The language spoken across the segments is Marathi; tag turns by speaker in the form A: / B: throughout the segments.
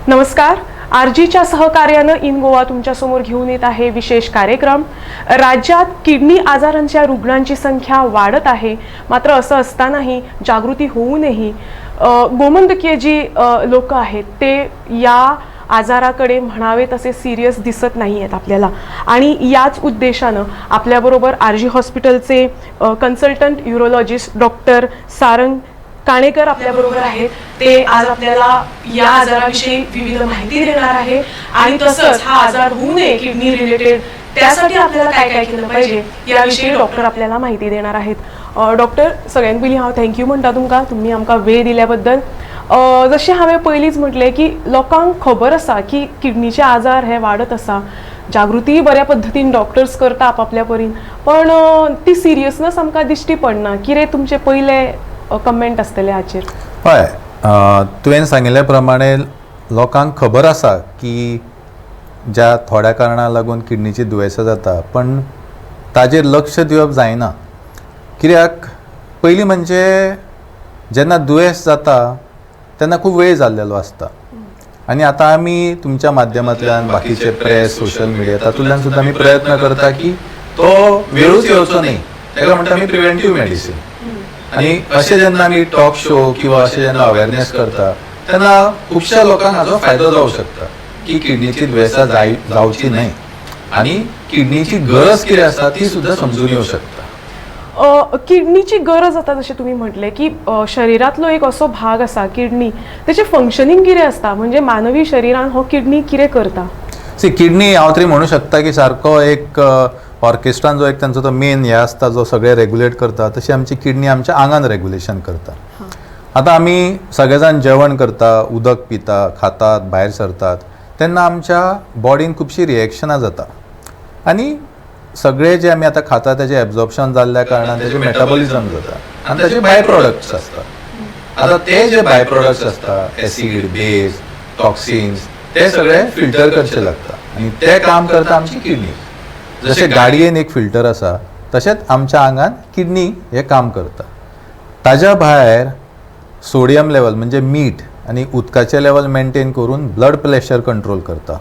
A: नमस्कार. आरजीच्या सहकार्यानं इन गोवा तुमच्यासमोर घेऊन येत आहे विशेष कार्यक्रम. राज्यात किडनी आजारांच्या रुग्णांची संख्या वाढत आहे, मात्र असं असतानाही जागृती होऊनही गोमंतकीय जी लोक आहेत ते या आजाराकडे म्हणावे तसे सिरियस दिसत नाही आहेत आपल्याला. आणि याच उद्देशानं आपल्याबरोबर आरजी हॉस्पिटलचे consultant urologist doctor Sarang Kanekar आपल्याबरोबर आहेत. ते आज आपल्याला या आजाराविषयी विविध माहिती देणार आहे आणि तसंच हा आजार होऊ नये किडनी रिलेटेड त्यासाठी आपल्याला काय काय केलं पाहिजे याविषयी डॉक्टर आपल्याला माहिती देणार आहेत. डॉक्टर, सगळ्यांत पयलीं हांव थँक्यू म्हणटा तुमकां, तुम्ही आमकां वेळ दिल्या-बद्दल. जशें हांवें पयलींच म्हटलें की लोकांक खबर आसा की किडनीचे आजार हे वाडत आसा, जागृती बऱ्या पद्दतीन डॉक्टर्स करता आपापल्या परीन, पण ती सिरियसनेस आमकां दिश्टी पडना. कितें तुमचे पयले कमेंट आसतले हाचेर?
B: हय, तुवें सांगिल्ले प्रमाणे लोकांक खबर आसा की ज्या थोड्या कारणाक लागून किडनीची दुयेंसां जाता, पण ताजेर लक्ष दिवप जायना. कित्याक पयलीं म्हणजे जेन्ना दुयेंस जाता तेन्ना खूब वेळ जाल्लेलो आसता आनी आतां आमी तुमच्या माध्यमांतल्यान बाकीचे प्रेस, सोशल मिडिया तातूंतल्यान सुद्दां आमी प्रयत्न करता की तो वेळूच येवचो न्ही, ताका म्हणटा आमी प्रिवेंटीव मेडिसीन. आणि अशें जेन्ना आमी टॉक शो किंवा अशें जेन्ना अवेरनेस करता तेन्ना खुबश्या लोकांक हाचो फायदो जावंक शकता की किडनीची दुयेंसां जावची न्हय आनी किडनीची गरज कितें आसा ती सुद्दां समजून येवंक शकता.
A: किडनीची गरज आता जशें तुमी म्हटलें की शरिरांतलो एक असो भाग आसा किडनी, तेचें फंक्शनिंग कितें आसता, म्हणजे मानवी शरिरान हो किडनी कितें करता?
B: किडनी हांव तरी म्हणूं शकता की सारको एक ऑर्केस्ट्रान जो एक तांचो तो मेन हे आसता जो सगळे रेग्युलेट करता, तशी आमची किडनी आमच्या आंगान रेग्युलेशन करता. आतां आमी सगळे जाण जेवण करता, उदक पिता, खातात, भायर सरतात, तेन्ना आमच्या बॉडीन खुबशी रिएक्शनां जाता आनी सगळे जे आमी आतां खाता तेजें एब्जॉर्प्शन जाल्ल्या कारणान तेजें मेटाबॉलिझम जाता आनी तेजे बाय प्रोडक्ट्स आसता. आतां ते जे बाय प्रोडक्ट्स आसता, एसीड, बेस, टॉक्सिन्स, ते सगळे फिल्टर करचे लागता आनी ते काम करता आमची किडनी. जशें गाडयेन एक फिल्टर आसा तशेंच आमच्या आंगान किडनी हे काम करता. ताज्या भायर सोडियम लेवल म्हणजे मीठ आनी उदकाचें लेवल मेंटेन करून ब्लड प्रेशर कंट्रोल करता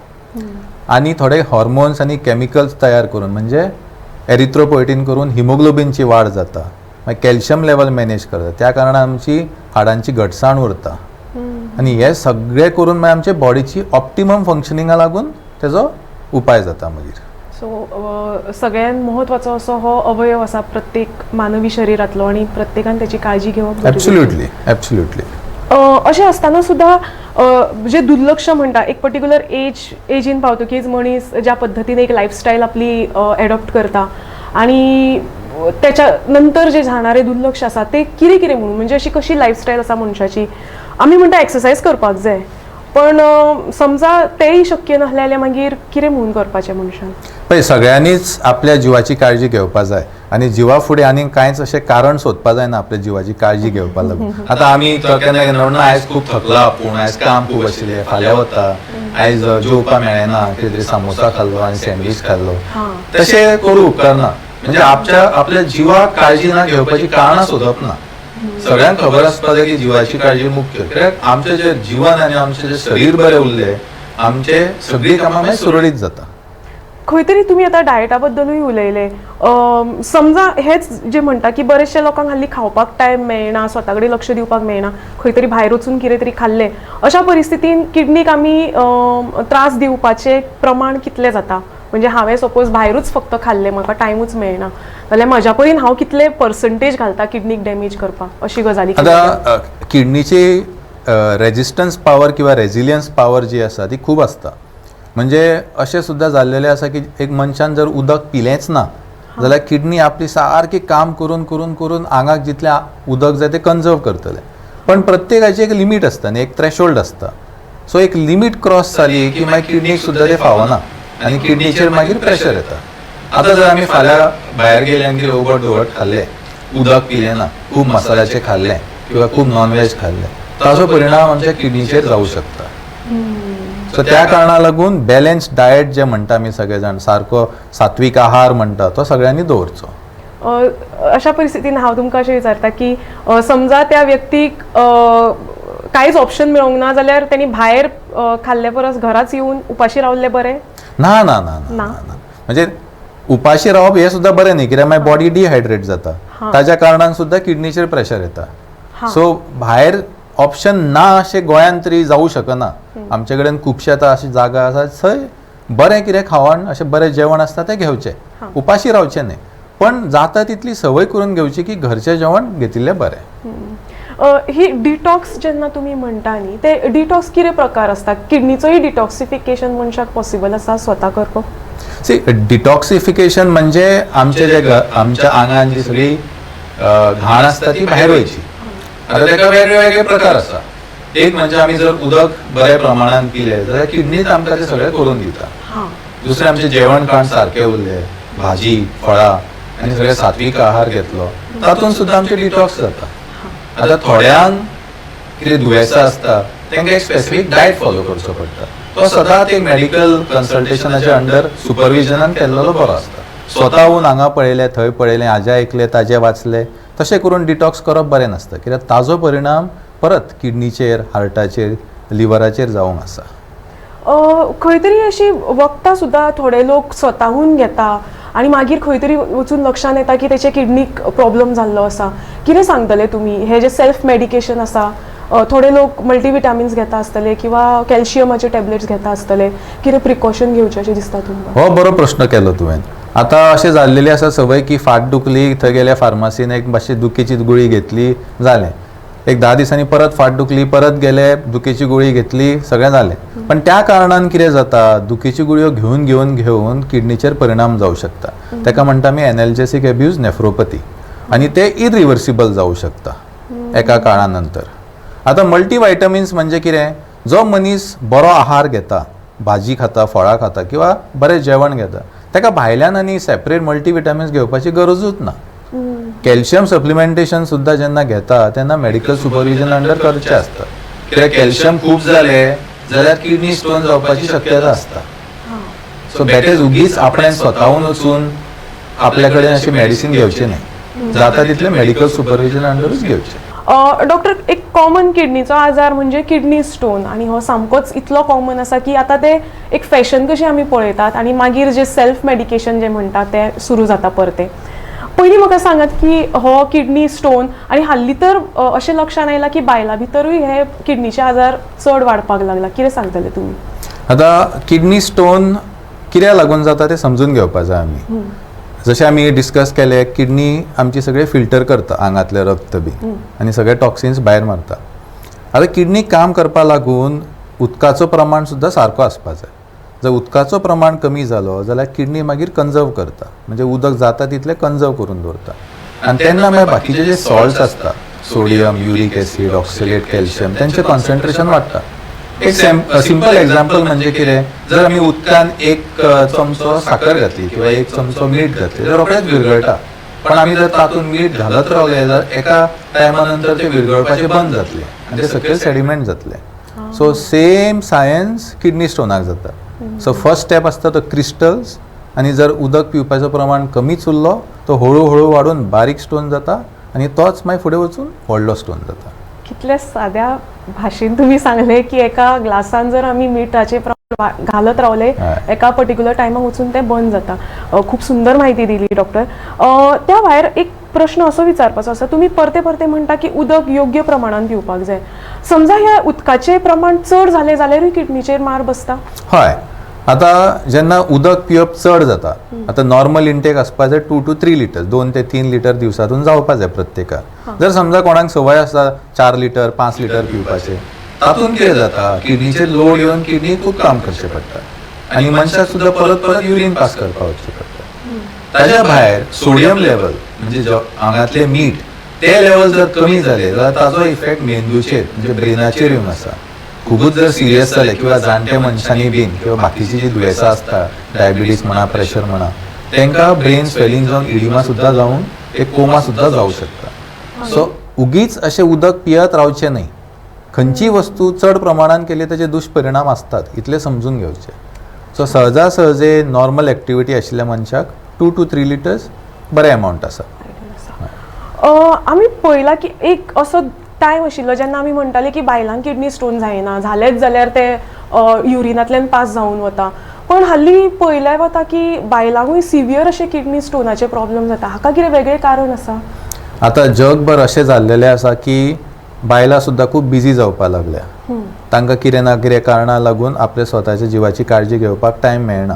B: आनी थोडे हॉर्मोन्स आनी केमिकल्स तयार करून म्हणजे एरिथ्रोपोएटीन करून हिमोग्लोबिनची वाड जाता, मागीर कॅल्शियम लेवल मॅनेज करता, त्या कारणान आमची हाडांची घटसाण उरता आनी हे सगळे करून मागीर आमचे बॉडीची ऑप्टिमम फंक्शनिंगा लागून तेजो उपाय जाता. मागीर
A: सो सगळ्यात महत्वाचो असो हो अवयव आसा प्रत्येक मानवी शरिरांतलो आणि प्रत्येकान त्याची काळजी घेवप.
B: Absolutely absolutely.
A: अशें आसतना सुद्दां जे दुर्लक्ष म्हणटा, एक पर्टिक्युलर एजीन पावतकीच मनीस ज्या पद्दतीन एक लायफस्टायल आपली एडॉप्ट करता आणि त्याच्या नंतर जे जाणारे दुर्लक्ष आसा ते कितें कितें म्हणून, म्हणजे अशी कशी लायफस्टायल आसा मनशाची. आमी म्हणटा एक्सरसाइज करपाक जाय, पण समजा तेही शक्य नासलें मागीर कितें म्हणून करपाचें मनशान?
B: पळय, सगळ्यांनीच आपल्या जिवाची काळजी घेवपाक जाय आनी जिवा फुडें आनीक कांयच अशें कारण सोदपाक जायना आपल्या जिवाची काळजी घेवपाक लागून. आतां आमी केन्ना केन्ना म्हणना आयज खूब थकला आपूण, आयज काम खूब आशिल्लें, फाल्यां वता, आयज जेवपाक मेळना, कितें तरी समोसा खाल्लो आनी सँडवीच खाल्लो, तशें करूं उपकारना. म्हणजे आपल्या जिवाक काळजी ना घेवपाची कारणां सोदप ना. सगळ्यांक खबर आसपाक जाय की जिवाची काळजी मुख्य, कित्याक आमचें जें जिवन आनी आमचें जें शरीर बरें उरलें आमचे सगळीं कामां मागीर सुरळीत जाता.
A: खंय तरी तुमी आतां डायटा बद्दलूय उलयले. समजा हेच जे म्हणटा की बरेचशे लोकांक हाल्ली खावपाक टायम मेळना, स्वता कडेन लक्ष दिवपाक मेळना, खंय तरी भायर वचून कितें तरी खाल्लें, अशा परिस्थितीन किडनीक आमी त्रास दिवपाचें प्रमाण कितलें जाता? म्हणजे हांवें सपोज भायरूच फक्त खाल्लें, म्हाका टायमूच मेळना, जाल्यार म्हज्या परीन हांव कितले पर्संटेज घालता किडनीक डॅमेज करपाक, अशी गजाली?
B: आतां किडनीची रेजिस्टन्स पावर किंवा रेजिलियन्स पावर जी आसा ती खूब आसता. म्हणजे अशें सुद्दां जाल्लेलें आसा की एक मनशान जर उदक पिलेंच ना जाल्यार किडनी आपली सारकी काम करून करून करून आंगाक जितलें उदक जाय तें कन्जर्व करतलें. पण प्रत्येकाची एक लिमीट आसता न्ही, एक थ्रेशोल्ड आसता. सो एक लिमीट क्रॉस जाली की मागीर किडनीक सुद्दां तें फावना आनी किडनीचेर मागीर प्रेशर येता. आतां जर आमी फाल्यां भायर गेले आनी कितें उबट दुबट खाल्लें, उदक पिलें ना, खूब मसाल्याचें खाल्लें किंवा खूब नॉनवेज खाल्लें, ताचो परिणाम आमच्या किडनीचेर जावं शकता. सो त्या कारणाक लागून बॅलन्स डायट जे म्हणटा आमी सगळे जाण, सारको सात्वीक आहार म्हणटा तो सगळ्यांनी दवरचो.
A: अशा परिस्थितीन हांव तुमकां अशें विचारता की समजा त्या व्यक्तीक कांयच ऑप्शन मेळोंक ना जाल्यार तेणी भायर खाल्ले परस घराच येवन उपाशी रावल्ले बरे?
B: ना ना ना ना ना म्हणजे उपाशी रावप हे सुद्धा बरें न्ही, कित्याक मागीर बॉडी डिहायड्रेट जाता, ताज्या कारणान सुद्धा किडनीचेर प्रेशर येता. सो भायर ऑप्शन ना अशें गोंयांत तरी जावं शकना. आमचे कडेन खुबशे आतां अशी जागा आसा थंय बरें कितें खावण, अशें बरें जेवण आसता तें घेवचें, उपाशी रावचें न्ही. पण जाता तितली संवय करून घेवची की घरचें जेवण घेतिल्लें बरें.
A: ही डिटॉक्स जेन्ना तुमी म्हणटा न्ही, ते डिटॉक्स कितें प्रकार आसता? किडनीचोय डिटॉक्सिफिकेशन मनशाक पॉसिबल आसा स्वता करपाक?
B: सी डिटॉक्सिफिकेशन म्हणजे आमचे जे आमच्या आंगान जी सगळी घाण आसता ती भायर वयची. आता ताका वेगळे वेगळे प्रकार आसा. एक म्हणजे आमी जर उदक बऱ्या प्रमाणात पिले जाल्यार किडनीच आमकां ते सगळें करून दिता. दुसरें आमचें जेवण खाण सारकें उरलें, भाजी फळां आनी सगळें सात्वीक आहार घेतलो तातूंत सुद्दां आमचें डिटॉक्स जाता. आता थोड्यांक कितें दुयेंसां आसता तांकां एक स्पेसिफीक डायट फॉलो करचो पडटा. तो सदांच एक मेडिकल कन्सल्टेशनाच्या अंडर सुपरविजनान केल्लो बरो आसता. स्वताहून हांगा पळयलें थंय पळयलें हाजें आयकलें ताजें वाचलें तशें करून डिटॉक्स करप बरें नासता, कित्याक ताजो परिणाम परत किडनीचेर, हार्टाचेर, लिव्हराचेर जावंक आसा.
A: खंय तरी अशी वखदां सुद्दां थोडे लोक स्वताहून घेता आणि मागीर खंय तरी वचून लक्षांत येता की तेचे किडनीक प्रॉब्लम जाल्लो आसा. कितें सांगतले तुमी? हे जे सेल्फ मेडिकेशन आसा, थोडे लोक मल्टीविटामिन्स घेता आसतले किंवा कॅल्शियमाचे टॅबलेट्स घेता आसतले, कितें प्रिकॉशन घेवचें अशें दिसता तुमकां?
B: हो बरो प्रश्न केलो तुवें. आतां अशें जाल्लेली आसा संवय की फाट दुखली थंय गेल्या फार्मासीन एक मातशी दुखेची गुळी घेतली जालें, एक 10 दिसांनी परत फाट दुखली परत गेले दुखेची गुळी घेतली सगळें जालें. पण त्या कारणान कितें जाता, दुखेची गुळयो घेवन घेवन घेवन किडनीचेर परिणाम जावं शकता. ताका म्हणटा आमी एनाल्जेसिक एब्यूज नेफ्रोपॅथी, आनी ते इरिव्हर्सिबल जावं शकता एका काळा नंतर. आतां मल्टीवायटमिन्स म्हणजे कितें? जो मनीस बरो आहार घेता, भाजी खाता, फळां खाता किंवा बरें जेवण घेता, ताका भायल्यान आनी सेपरेट मल्टीविटामिन्स घेवपाची गरजूच ना. कॅल्शियम सप्लिमेंटेशन सुद्दां जेन्ना घेता तेन्ना मेडिकल सुपरविजन अंडर करचें आसता, कित्याक कॅल्शियम खूब जालें जाल्यार किडनी स्टोन जावपाची शक्यता आसता. सो बेटर उगीच आपणें स्वताहून वचून आपल्या कडेन अशी मेडिसीन घेवची न्ही, जाता तितलें मेडिकल सुपरविजन अंडरूच घेवचें.
A: डॉक्टर, एक कॉमन किडनीचो आजार म्हणजे किडनी स्टोन, आणि हो सामकोच इतलो कॉमन आसा की आता ते एक फॅशन कशी आमी पळयतात आणि मागीर जे सेल्फ मेडिकेशन जे म्हणटात ते सुरू जाता परते. पयलीं म्हाका सांगात की हो किडनी स्टोन, आणि हाल्ली तर अशें लक्षांत आयलां की बायलां भितरूय हे किडनीचे आजार चड वाडपाक लागला. कितें सांगतले तुमी?
B: आतां किडनी स्टोन कित्याक लागून जाता तें समजून घेवपाक जाय आमी. जशें आमी डिस्कस केलें, किडनी आमची सगळें फिल्टर करता, आंगातलें रक्त बी, आनी सगळे टॉक्सिन्स भायर मारता. आतां किडनी काम करपा लागून उदकाचो प्रमाण सुद्दां सारको आसपाक जाय. जर उदकाचो प्रमाण कमी जालो जाल्यार किडनी मागीर कंजर्व करता, म्हणजे उदक जाता तितलें कंजर्व करून दवरता. आनी तेन्ना मागीर बाकीचे जे सॉल्ट्स आसता, sodium, uric acid, oxalate calcium, तेंचें कॉन्सन्ट्रेशन वाडटा. एक सिंपल एक्झाम्पल म्हणजे कितें? जर आमी उदकान एक चमचो साखर घातली किंवा एक चमचो मीठ घातली जाल्यार रोखडेंच विरगळटा. पण आमी जर तातूंत मीठ घालत रावले जाल्यार एका टायमा नंतर ते विरगळपाचें बंद जातलें आनी ते सकयल सेडिमेंट जातले. सो सेम सायन्स किडनी स्टोनाक जाता. सो फर्स्ट स्टेप आसता तो क्रिस्टल्स, आनी जर उदक पिवपाचो प्रमाण कमीच उरलो तो हळू हळू वाडून बारीक स्टोन जाता, आनी तोच मागीर फुडें वचून व्हडलो स्टोन जाता.
A: कितल्या साद्या भाशेन तुम्ही सांगले की एका ग्लासान जर आमी मिठाचे प्रमाण घालत रावले एका पर्टिक्युलर टायमाक वचून ते बंद जाता. खूप सुंदर माहिती दिली डॉक्टर. त्या भायर एक प्रश्न असो विचारपाचो आसा, तुम्ही परते परते म्हणटा की उदक योग्य प्रमाणात पिवपाक जाय. समजा ह्या उदकाचे प्रमाण चड जालें जाल्यारूय किडनीचेर मार बसता?
B: हय. आतां जेन्ना उदक पिवप चड जाता, आतां नॉर्मल इंटेक आसपाक जाय 2 to 3 लिटर्स, 2 ते 3 लिटर दिवसातून जावपाक जाय प्रत्येकाक. जर समजा कोणाक संवय आसा 4 लिटर 5 लिटर पिवपाचे, तातूंत कितें जाता, किडनीचेर लोड येवन किडनी खूब काम करचें पडटा आनी मनशाक सुद्दां परत परत युरीन पास करपाक वचचें पडटा. ताज्या भायर सोडियम लेवल म्हणजे जो आंगातलें मीठ ते लेवल जर कमी जालें जाल्यार ताजो इफेक्ट मेंदूचेर म्हणजे ब्रेनाचेर येवन आसा. खूबच जर सिरियस जाले किंवा जाणटे मनशांनी बीन किंवा बाकीची जी दुयेंसां आसता, डायबिटीस म्हणा, प्रेशर म्हणा, तांकां ब्रेन स्वेलिंग जावन इडिमा सुद्दां जावन एक कोमा सुद्दां जावं शकता. सो उगीच अशें उदक पियत रावचें न्ही. खंयची वस्तू चड प्रमाणान केली ताचे दुश्परिणाम आसतात, इतलें समजून घेवचें. सो सहजासहजे नॉर्मल एक्टिविटी आशिल्ल्या मनशाक 2 to 3 लिटर्स बरें अमावंट आसा.
A: आमी पळयला की एक असो टायम आशिल्लो जेन्ना आमी म्हणटाले की बायलांक किडनी स्टोन जायना, झालेच जाल्यार ते युरिनांतल्यान पास जावन वता. पण हाल्ली पळयल्यार वता की बायलांकूय सिवियर अशे किडनी स्टोनाचे प्रॉब्लेम जाता. हाका कितें वेगळें कारण आसा?
B: आता जगभर अशें जाल्लेलें आसा की बायलां सुद्दां खूब बिजी जावपाक लागल्या. तांकां कितें ना कितें कारणां लागून आपल्या स्वताच्या जिवाची काळजी घेवपाक टायम मेळना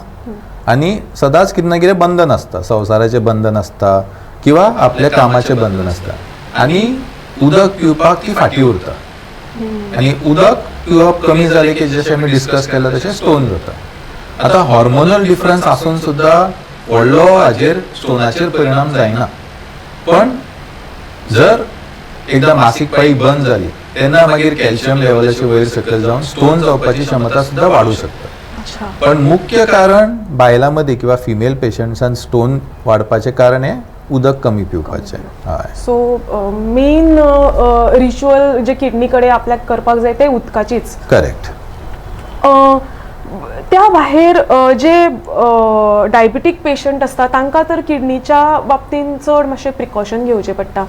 B: आनी सदांच कितें ना कितें बंधन आसता, संवसाराचें बंधन आसता किंवा आपल्या कामाचें बंधन आसता आनी उदक पिवपाक ती फाटीं उरता आनी उदक पिवप कमी जालें की जशें आमी डिस्कस केलां तशें स्टोन जाता. आतां हॉर्मोनल डिफरन्स आसून सुद्दां व्हडलो हाजेर स्टोनाचेर परिणाम जायना. पण जर एकदा मासीक पाळी बंद जाली तेन्ना मागीर कॅल्शियम लेवलाची वयर सकयल जावन स्टोन जावपाची क्षमता सुद्दां वाडूं शकता. पण मुख्य कारण बायलां मदीं किंवा फिमेल पेशंट्सान स्टोन वाडपाचें कारण हें उदक कमी पिवपाचें. हय.
A: सो मेन रिच्युअल जे किडनी कडेन आपल्याक करपाक जाय ते उदकाचीच.
B: करेक्ट.
A: त्या भायर जे डायबिटीक पेशंट आसता तांकां तर किडनीच्या बाबतीन चड मातशें प्रिकॉशन घेवचें पडटा.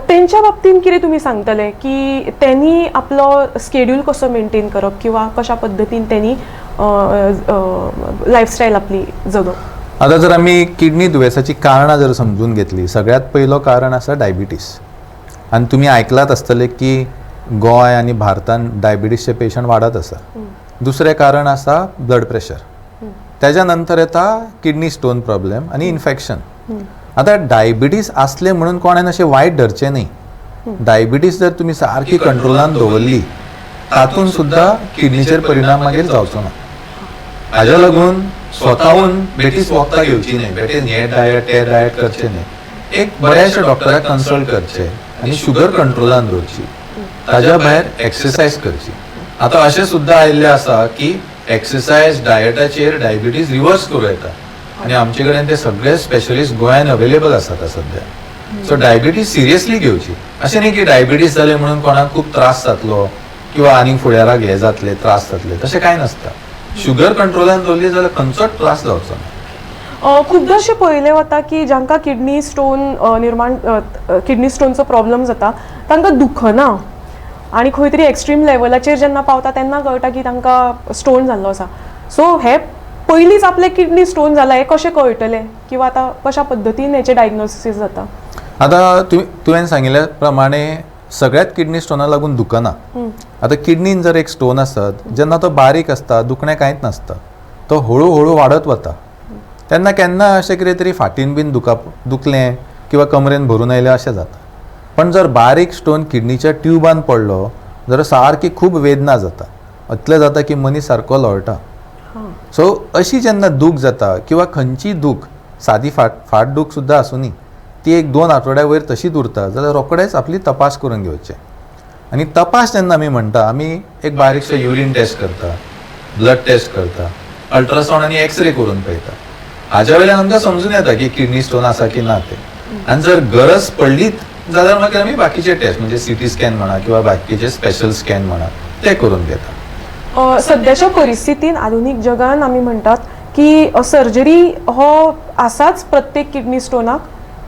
A: तेंच्या बाबतीन कितें तुमी सांगतले की त्यांनी आपलो स्केड्यूल कसो मेंटेन करप किंवा कशा पद्दतीन त्यांनी लायफस्टायल आपली जगप?
B: आता जर आमी किडनी दुयेंसाची कारणां जर समजून घेतली, सगळ्यात पयलो कारण आसा डायबिटीस. आनी तुमी आयकलात आसतलें की गोंय आनी भारतान डायबिटीसचे पेशंट वाडत आसा. दुसरें कारण आसा ब्लड प्रेशर. तेज्या नंतर येता किडनी स्टोन प्रॉब्लेम आनी इन्फेक्शन. आता डायबिटीस आसले म्हणून कोणेन अशें वायट धरचें न्ही. डायबिटीस जर तुमी सारकी कंट्रोलान दवरली तातून सुद्दां किडनीचेर परिणाम मागीर जावचो ना. हाज्या लागून स्वताहून बेठीच वखदां घेवची न्ही, बेठीच हे डायट ते डायट करचें न्ही. एक बऱ्याचशा डॉक्टराक कन्सल्ट करचें आनी शुगर कंट्रोलान दवरची. ताज्या भायर एक्सरसायज करची. आता अशें सुद्दां आयिल्लें आसा की एक्सरसायज डायटाचेर डायबिटीस रिवर्स करूं येता आनी आमचे कडेन ते सगळे स्पेशलिस्ट गोंयान अवेलेबल आसात सध्या. सो डायबिटीस सिरियसली घेवची. अशें न्ही की डायबिटीस जाले म्हणून कोणाक खूब त्रास जातलो किंवा आनीक फुडाराक हे जातले त्रास जातले, तशें कांय नासता. शुगर कंट्रोलान दवरली जाल्यार खंयचोच त्रास जावचो ना.
A: खुबदां अशें पळयलें वता की जांकां किडनी स्टोनचो प्रॉब्लेम जाता तांकां दुखना आनी खंय तरी एक्स्ट्रीम लेवलाचेर जेन्ना पावता तेन्ना कळटा की तांकां स्टोन जाल्लो आसा. सो हे पयलींच आपले किडनी स्टोन जाला हें कशें कळटलें किंवा आतां कशा पद्दतीन हेचें डायग्नोसीस जाता?
B: आतां तुवें सांगिल्ल्या प्रमाणे सगळ्यात किडनी स्टोना लागून दुखना. आतां किडनीन जर एक स्टोन आसत जेन्ना तो बारीक आसता दुखणें कांयच नासता, तो हळू हळू वाडत वता. तेन्ना केन्ना अशें कितें तरी फाटीन बीन दुखलें किंवा कमरेन भरून आयलें अशें जाता. पण जर बारीक स्टोन किडनीच्या ट्युबान पडलो जाल्यार सारकी खूब वेदना जाता. इतलें जाता की मनीस सारको लोळटा. सो अशी जेन्ना दूख जाता किंवा खंयची दूख, सादी फाट दूख सुद्दां आसूं न्ही, ती 1-2 आठवड्या वयर तशीच उरता जाल्यार रोखडेच आपली तपास करून घेवचें. आनी तपास जेन्ना आमी म्हणटा आमी एक बारीकसो युरीन टेस्ट करता, ब्लड टेस्ट करता, अल्ट्रासाउंड आनी एक्सरे करून पळयता. हाज्या वेल्यान आमकां समजून येता की किडनी स्टोन आसा की ना ते. आनी जर गरज पडलीच जाल्यार मागीर आमी बाकीचे टेस्ट म्हणजे सीटी स्कॅन म्हणा किंवा बाकीचे स्पेशल स्कॅन म्हणा ते करून घेता.
A: सद्याच्या परिस्थितीन आधुनीक जगान आमी म्हणटात की सर्जरी हो आसाच प्रत्येक किडनी स्टोनाक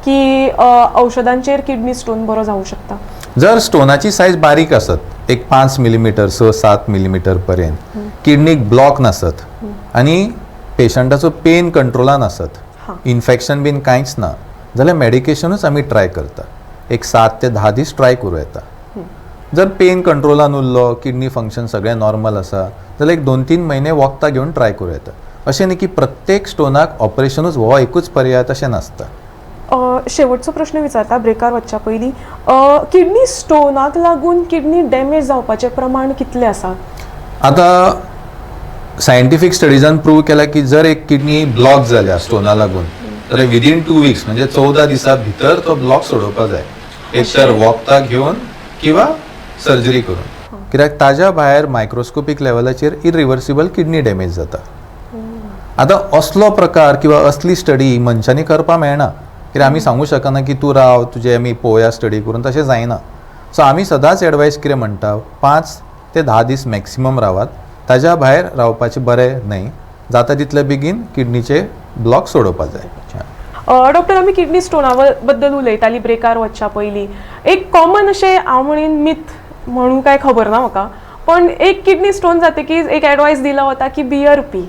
A: की औषधांचेर किडनी स्टोन बरो जावं शकता?
B: जर स्टोनाची सायज बारीक आसत, एक 5 मिलीमीटर 6-7 मिलीमीटर पर्यंत, किडनीक ब्लॉक नासत आनी पेशंटाचो पेन कंट्रोलान आसत, इन्फेक्शन बीन कांयच ना जाल्यार मेडिकेशनूच आमी ट्राय करता. एक 7 ते 10 दीस ट्राय करूं येता. जर पेन कंट्रोलान उरलो, किडनी फंक्शन सगळें नॉर्मल आसा जाल्यार एक 2-3 म्हयने वखदां घेवन ट्राय करूं येता. अशें न्ही की प्रत्येक स्टोनाक ऑपरेशनूच हो एकूच पर्याय तशें नासता.
A: शेवटचो प्रश्न विचारता ब्रेकार वचच्या पयलीं. किडनी स्टोनाक लागून किडनी डॅमेज जावपाचें प्रमाण कितलें आसा?
B: आतां सायंटिफीक स्टडीजान प्रूव केला की जर एक किडनी ब्लॉक जाल्या स्टोना लागून जाल्यार विदीन 2 वीक्स म्हणजे 14 दिसां भितर तो ब्लॉक सोडोवपाक जाय. एक तर वखदां घेवन किंवा सर्जरी करून. कित्याक ताज्या भायर मायक्रोस्कोपीक लेवलाचेर इरिवर्सिबल किडनी डॅमेज जाता. आतां असलो प्रकार किंवा असली स्टडी मनशांनी करपाक मेळना. कित्याक आमी सांगूं शकना की तूं राव तुजें आमी पळोवया स्टडी करून, तशें जायना. सो आमी सदांच एडवायस कितें म्हणटा 5 ते 10 दीस मॅक्सिमम रावात. ताज्या भायर रावपाचें बरें न्हय. जाता तितले बेगीन किडनीचे ब्लॉक सोडोवपाक जाय.
A: डॉक्टर आमी किडनी स्टोना बद्दल उलयताली ब्रेकार वचच्या पयलीं एक कॉमन अशें हांव म्हणीन मिथ म्हणून काय खबर ना म्हाका पण एक किडनी स्टोन जातकीच एक एडवायस दिला वता की बियर पी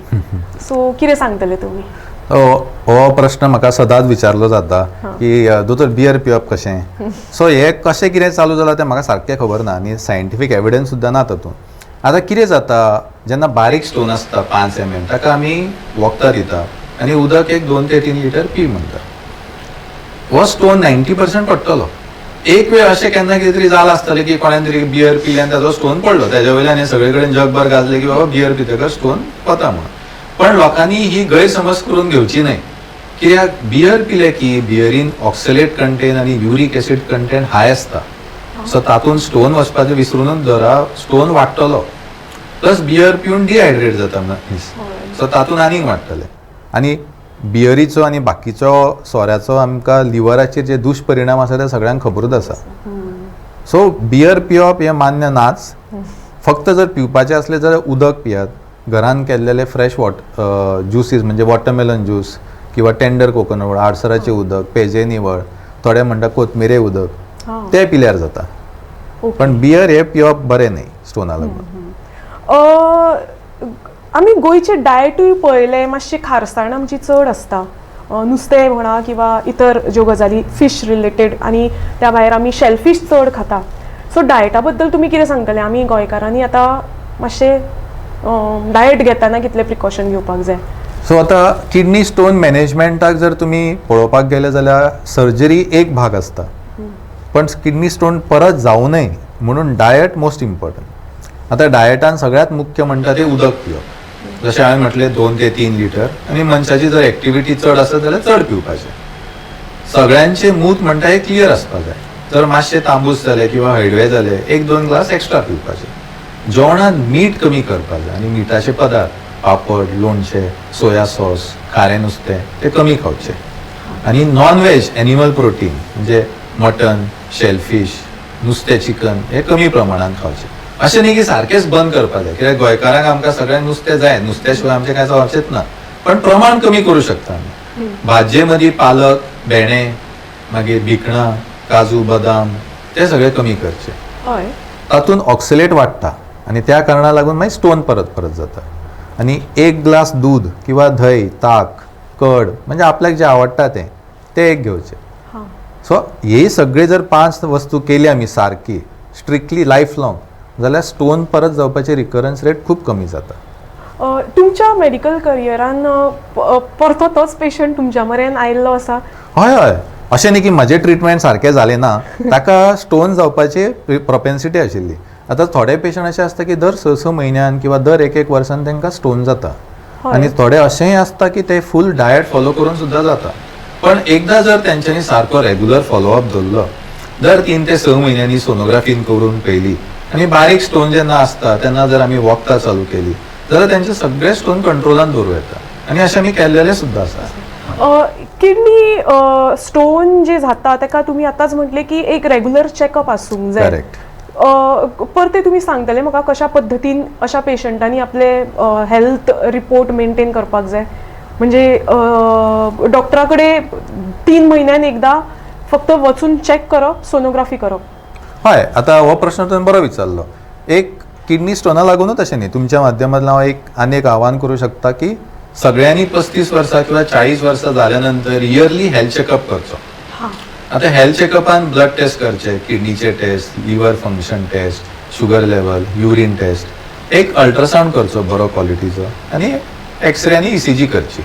A: सो कितें सांगतले तुमी
B: हो प्रश्न म्हाका सदांच विचारलो जाता की दोतोर बियर पिवप कशें सो हे कशें कितें चालू जालां तें म्हाका सारकें खबर ना आनी सायंटिफीक एविडन्स सुद्दां ना तातूंत आतां कितें जाता जेन्ना बारीक स्टोन आसता 5 mm ताका आमी वखदां दिता आनी उदक एक 2 ते 3 लिटर पी म्हणटा हो स्टोन 90% पडटलो एक वेळ अशें केन्ना कितें तरी जालां आसतलें की कोणें तरी बियर पिली आनी ताजो स्टोन पडलो तेज्या वयल्यान हे सगळे कडेन जगभर गाजले की बाबा बियर पितकच स्टोन वता म्हणून पण लोकांनी ही गैरसमज करून घेवची न्हय कित्याक बियर पिले की बियरीन ऑक्सलेट कंटेन आनी युरीक एसीड कंटेन हाय आसता सो तातूंत स्टोन वचपाचें विसरूनच जरा स्टोन वाडटलो प्लस बियर पिवन डिहायड्रेट जाता मनीस सो तातूंत आनीक वाडटले आनी बियरीचो आनी बाकीचो सोऱ्याचो आमकां लिव्हराचेर जे दुश्परिणाम आसा ते सगळ्यांक खबरूच आसा सो बियर पिवप हें मान्य नाच फक्त जर पिवपाचें असलें जाल्यार उदक पियात घरान केल्लेले फ्रेश ज्युसीस म्हणजे वॉटरमेलन ज्यूस किंवा टेंडर कोकोनट आडसराचें उदक पेजे निवळ थोडे म्हणटा कोथमिरे उदक ते पिल्यार जाता पण बियर हे पिवप बरें न्हय स्टोना लागून
A: आमी गोंयचे डायटूय पळयले मातशे खारसाण आमची चड आसता नुस्तें म्हणा किंवा इतर ज्यो गजाली फीश रिलेटेड आनी त्या भायर आमी शेलफीश चड खाता सो डायटा बद्दल तुमी कितें सांगतले आमी गोंयकारांनी आतां मातशे डायट घेताना कितले प्रिकॉशन घेवपाक जाय
B: सो आतां किडनी स्टोन मॅनेजमेंटाक जर तुमी पळोवपाक गेले जाल्यार सर्जरी एक भाग आसता पण किडनी स्टोन परत जावं न्हय म्हणून डायट मोस्ट इम्पॉर्टंट आतां डायटान सगळ्यात मुख्य म्हणटा ते उदक पिवप जशें हांवें म्हटलें 2 ते 3 लिटर आनी मनशाची जर एक्टिविटी चड आसत जाल्यार चड पिवपाचें सगळ्यांचे मूत म्हणटा हे क्लियर आसपाक जाय जर मातशे तांबूस जाले किंवा हळवे जाले 1-2 ग्लास एक्स्ट्रा पिवपाचे जेवणात मीठ कमी करपाक जाय आनी मिठाचे पदार्थ पापड लोणचें सोया सॉस खारें नुस्तें ते कमी खावचे आनी नॉन व्हेज एनिमल प्रोटीन म्हणजे मटन शेलफीश नुस्तें चिकन हे कमी प्रमाणात खावचे अशें न्ही की सारकेंच बंद करपाक जाय कित्याक गोंयकारांक आमकां सगळ्यांक नुस्तें जाय नुस्त्या शिवाय आमचें कांय जावचेंच ना पण प्रमाण कमी करूं शकता आमी भाजये मदीं पालक भेंडे मागीर भिकणां काजू बदाम ते सगळे कमी करचे तातूंत ऑक्सलेट वाडटा आनी त्या कारणाक लागून मागीर स्टोन परत परत जाता आनी 1 ग्लास दूद किंवा धंय ताक कड म्हणजे आपल्याक जे आवडटा ते एक घेवचे सो हे सगळे जर 5 वस्तू केली आमी सारकी स्ट्रिक्टली लायफ लॉंग जाल्यार स्टोन परत जावपाची रिकरन्स रेट खूब कमी जाता
A: तुमच्या मेडिकल करियरान परतो तोच पेशंट तुमच्या मेरेन आयिल्लो आसा
B: हय हय अशें न्ही की म्हजें ट्रिटमेंट सारकें जालें ना ताका स्टोन जावपाची प्रोपेन्सिटी आशिल्ली आतां थोडे पेशंट अशें आसता की दर 6 म्हयन्यान किंवा दर 1 वर्सान तांकां स्टोन जाता आनी थोडे अशेंय आसता की ते फूल डायट फॉलो करून सुद्दां जाता पण एकदा जर तेंच्यांनी सारको रेग्युलर फॉलोअप धरलो दर 3 ते 6 म्हयन्यांनी सोनोग्राफीन करून पयली आनी बारीक स्टोन जेन्ना आसता तेन्ना जर आमी वखदां चालू केली जाल्यार तेंचे सगळे स्टोन कंट्रोलान दवरूं येता आनी अशें आमी केल्लेले सुद्दां आसा
A: किडनी स्टोन जे जाता ताका तुमी आतांच म्हटले की एक रेग्युलर चेकअप आसूंक जाय
B: करेक्ट
A: परते तुमी सांगतले म्हाका कशा पद्दतीन अशा पेशंटांनी आपले हेल्थ रिपोर्ट मेंटेन करपाक जाय म्हणजे डॉक्टरा कडेन 3 म्हयन्यान एकदा फक्त वचून चेक करप सोनोग्राफी करप
B: हय आतां हो प्रश्न तुवें बरो विचारलो एक किडनी स्टोना लागूनच अशें न्ही तुमच्या माध्यमांतल्यान हांव आनी एक आवाहन करूं शकता की सगळ्यांनी 35 वर्सां किंवा 40 वर्सां जाल्या नंतर इयरली हेल्थ चेकअप करचो आतां हेल्थ चेकअपान ब्लड टेस्ट करचे किडनीचे test liver function test sugar level urine test एक अल्ट्रासाउंड करचो बरो क्वॉलिटीचो आनी एक्सरे आनी ECG करची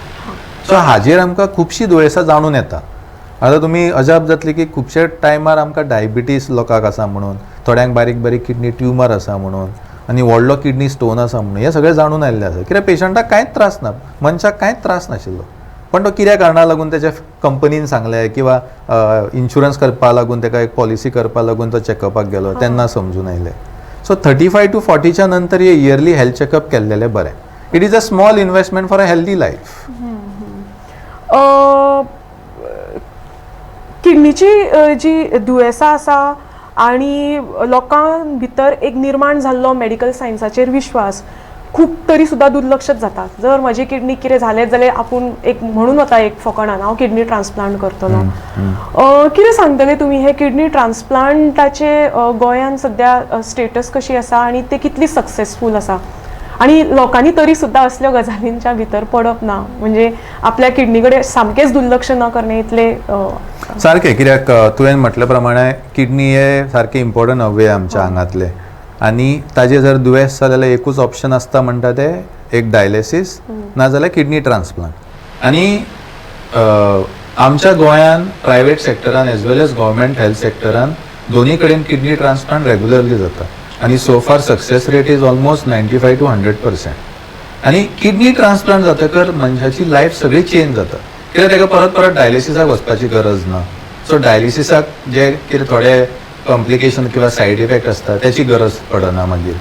B: सो हाजेर आमकां खुबशीं दुयेंसां जाणून येता आतां तुमी अजाप जातली की खुबशे टायमार आमकां डायबिटीस लोकांक आसा म्हणून थोड्यांक बारीक बारीक किडनी ट्युमर आसा म्हणून आनी व्हडलो किडनी स्टोन आसा म्हणून हे सगळें जाणून आयिल्लें आसा कित्याक पेशंटाक कांयच त्रास ना मनशाक कांयच त्रास नाशिल्लो पण तो कित्या कारणाक लागून तेच्या कंपनीन सांगलें किंवा इन्शुरन्स करपा लागून ताका एक पॉलिसी करपा लागून तो चॅकअपाक गेलो तेन्ना समजून आयलें सो 35 to 40च्या नंतर हे इयरली हेल्थ चेकअप केल्लेलें बरें it is a small investment for a healthy life
A: किडनीची जी दुयेंसां आसा आनी लोकां भितर एक निर्माण जाल्लो मेडिकल सायन्साचेर विश्वास खूप तरी सुद्धा दुर्लक्षच जातात. जर माझी किडनी कितें जालें जाल्यार आपूण एक म्हणून वता एक फकाणान हांव किडनी ट्रान्सप्लांट करतलो. कितें सांगतले तुमी हे किडनी ट्रान्सप्लांटाचे गोंयान सध्या स्टेटस कशी आसा आनी ते कितली सक्सेसफूल आसा आणि लोकांनी तरी सुद्धा असल्या गजालींच्या भितर पडप ना, म्हणजे आपल्या किडनीकडे सामकेच दुर्लक्ष न करणे इतले
B: सारकें. कित्याक तुवें म्हटल्या प्रमाणे किडनी हे सारकें इम्पॉर्टंट अवयव आमच्या आंगातले आनी ताजे जर दुयेंस जालें जाल्यार एकूच ऑप्शन आसता म्हणटा ते एक डायलिसीस नाजाल्यार किडनी ट्रान्सप्लांट. आनी आमच्या गोंयान प्रायवेट सेक्टरान एज वेल एज गव्हर्मेंट हेल्थ सेक्टरान दोनी कडेन किडनी ट्रान्सप्लांट रेग्युलरली जाता आनी सो फार success rate is almost 95 to 100%. आनी किडनी ट्रान्सप्लांट जातकर मनशाची लायफ सगळी चेंज जाता, कित्याक ताका परत परत डायलिसिसाक वचपाची गरज ना. सो डायलिसिसाक जे कितें थोडे कॉम्प्लिकेशन किंवा सायड इफेक्ट आसता त्याची गरज पडना मागीर.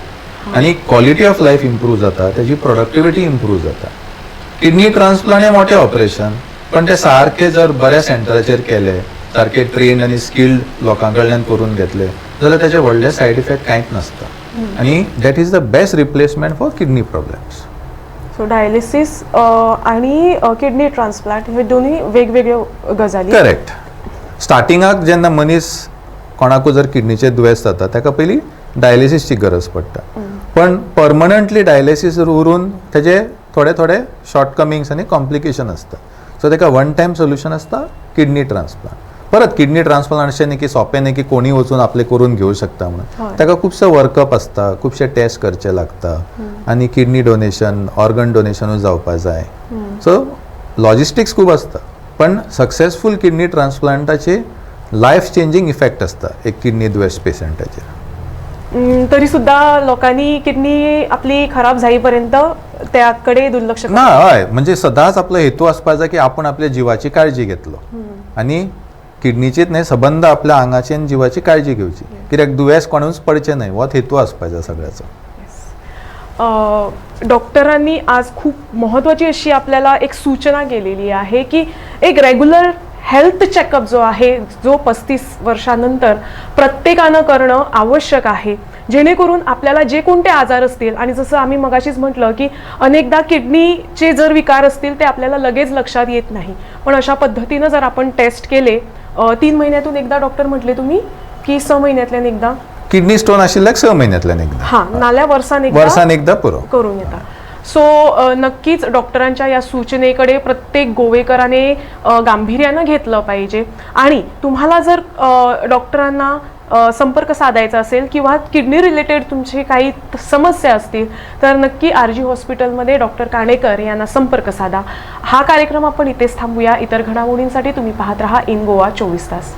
B: आनी क्वॉलिटी ऑफ लायफ इम्प्रूव जाता, त्याची प्रोडक्टिविटी इम्प्रूव जाता. किडनी ट्रान्सप्लांट हे मोठे ऑपरेशन, पण ते सारखे जर बऱ्या सेंटराचेर केले, सारखे ट्रेन आनी स्किल्ड लोकां कडल्यान करून घेतले जाल्यार त्याचे व्हडले सायड इफेक्ट कांयच नसता. आनी that is the best replacement for kidney problems.
A: So dialysis आणि किडनी ट्रान्सप्लांट हे दोन्ही वेगवेगळ्यो गजाली.
B: करेक्ट. स्टार्टिंगाक जेन्ना मनीस कोणाकूय जर किडनीचे दुयेंस जाता ताका पयलीं डायलिसीसची गरज पडटा, पण परमनंटली डायलिसीस उरून तेजे थोडे थोडे शॉर्टकमिंग्स आनी कॉम्प्लिकेशन आसता. सो ताका वन टायम सोल्युशन आसता किडनी ट्रान्सप्लांट. परत किडनी ट्रान्सप्लांट अशें न्ही की सोंपें न्ही की कोणी वचून आपले करून घेवं शकता म्हणून. ताका खुबशे वर्कअप आसता, खुबशे टेस्ट करचे लागता आनी किडनी डोनेशन ऑर्गन डोनेशनूय जावपा जाय. सो लॉजिस्टिक्स खूब आसता, पण सक्सेसफूल किडनी ट्रान्सप्लांटाचे लायफ चेंजिंग इफेक्ट आसता एक किडनी दुयेंस पेशंटाचेर.
A: तरी सुद्धा लोकांनी किडनी आपली खराब जाईपर्यंत त्याकडे दुर्लक्ष
B: ना. हय, म्हणजे सदांच आपलो हेतू आसपा जाय की आपण आपल्या जिवाची काळजी घेतलो आनी किडनीचीच न्ही सबंद आपल्या आंगाची आनी जिवाची काळजी घेवची, कित्याक दुयेंस कोणूच पडचें न्हय हो हेतू आसपा जाय सगळ्याचो.
A: डॉक्टरांनी आज खूप महत्त्वाची अशी आपल्याला एक सूचना केलेली आहे की एक रेग्युलर हेल्थ चेकअप जो आहे जो 35 वर्षानंतर प्रत्येकानं करणं आवश्यक आहे, जेणेकरून आपल्याला जे कोणते आजार असतील आणि जसं आम्ही मगाशीच म्हटलं की अनेकदा किडनीचे जर विकार असतील ते आपल्याला लगेच लक्षात येत नाही, पण अशा पद्धतीनं जर आपण टेस्ट केले 3 महिन्यातून एकदा डॉक्टर म्हटले तुम्ही की 6 महिन्यातल्यान एकदा
B: किडनी स्टोन आशिल्ल्याक 6 महिन्यातल्यान एकदा,
A: हा नाल्या वर्सान
B: एकदा पुरो
A: करून येतात. सो नक्कीच डॉक्टरांच्या या सूचनेकडे प्रत्येक गोवेकराने गांभीर्यानं घेतलं पाहिजे. आणि तुम्हाला जर डॉक्टरांना संपर्क साधायचा असेल किंवा किडनी रिलेटेड तुमची काही समस्या असतील तर नक्की RG हॉस्पिटलमध्ये डॉक्टर काणेकर यांना संपर्क साधा. हा कार्यक्रम आपण इथेच थांबूया. इतर घडामोडींसाठी तुम्ही पाहत राहा इन गोवा 24 तास.